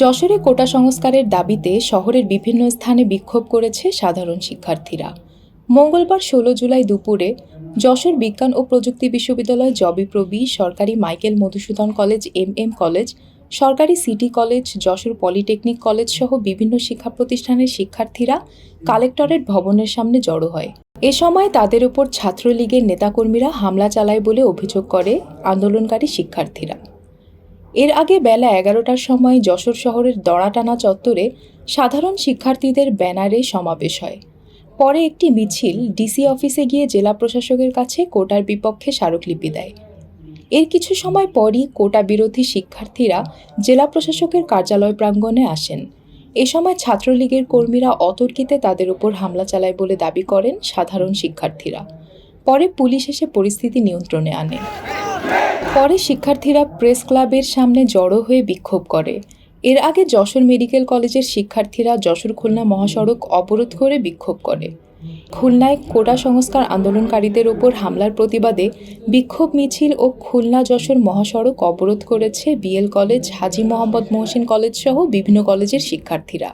যশোরে কোটা সংস্কারের দাবিতে শহরের বিভিন্ন স্থানে বিক্ষোভ করেছে সাধারণ শিক্ষার্থীরা। মঙ্গলবার ১৬ জুলাই দুপুরে যশোর বিজ্ঞান ও প্রযুক্তি বিশ্ববিদ্যালয় জবিপ্রবি, সরকারি Michael Madhusudan college, M college, সরকারি city college, Jashore polytechnic college সহ বিভিন্ন শিক্ষা প্রতিষ্ঠানের শিক্ষার্থীরা কালেক্টরেট ভবনের সামনে জড়ো হয়। এ সময় তাদের উপর ছাত্রলীগের নেতাকর্মীরা হামলা চালায় বলে অভিযোগ করে আন্দোলনকারী শিক্ষার্থীরা। এর আগে বেলা ১১টার সময় যশোর শহরের দড়াটানা চত্বরে সাধারণ শিক্ষার্থীদের ব্যানারে সমাবেশ হয়। পরে একটি মিছিল ডিসি অফিসে গিয়ে জেলা প্রশাসকের কাছে কোটার বিপক্ষে স্মারকলিপি দেয়। এর কিছু সময় পরই কোটা বিরোধী শিক্ষার্থীরা জেলা প্রশাসকের কার্যালয় প্রাঙ্গণে আসেন। এ সময় ছাত্রলীগের কর্মীরা অতর্কিতে তাদের উপর হামলা চালায় বলে দাবি করেন সাধারণ শিক্ষার্থীরা। পরে পুলিশ এসে পরিস্থিতি নিয়ন্ত্রণে আনে। পরে শিক্ষার্থীরা প্রেস ক্লাবের সামনে জড়ো হয়ে বিক্ষোভ করে। এর আগে যশোর মেডিকেল কলেজের শিক্ষার্থীরা যশোর খুলনা মহাসড়ক অবরোধ করে বিক্ষোভ করে। খুলনায় কোটা সংস্কার আন্দোলনকারীদের ওপর হামলার প্রতিবাদে বিক্ষোভ মিছিল ও খুলনা যশোর মহাসড়ক অবরোধ করেছে BL college, Haji Mohammad Mohsin college সহ বিভিন্ন কলেজের শিক্ষার্থীরা।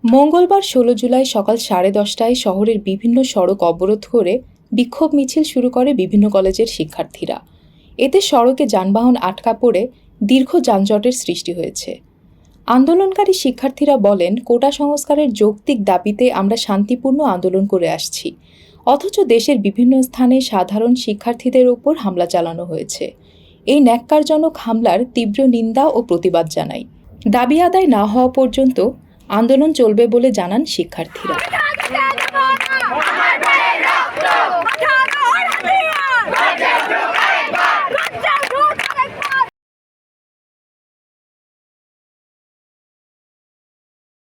মঙ্গলবার ১৬ জুলাই সকাল 10:30টায় শহরের বিভিন্ন সড়ক অবরোধ করে বিক্ষোভ মিছিল শুরু করে বিভিন্ন কলেজের শিক্ষার্থীরা। এতে সড়কে যানবাহন আটকা পড়ে দীর্ঘ যানজটের সৃষ্টি হয়েছে। আন্দোলনকারী শিক্ষার্থীরা বলেন, কোটা সংস্কারের যৌক্তিক দাবিতে আমরা শান্তিপূর্ণ আন্দোলন করে আসছি, অথচ দেশের বিভিন্ন স্থানে সাধারণ শিক্ষার্থীদের ওপর হামলা চালানো হয়েছে। এই ন্যাক্কারজনক হামলার তীব্র নিন্দা ও প্রতিবাদ জানাই। দাবি আদায় না হওয়া পর্যন্ত আন্দোলন চলবে বলে জানান শিক্ষার্থীরা।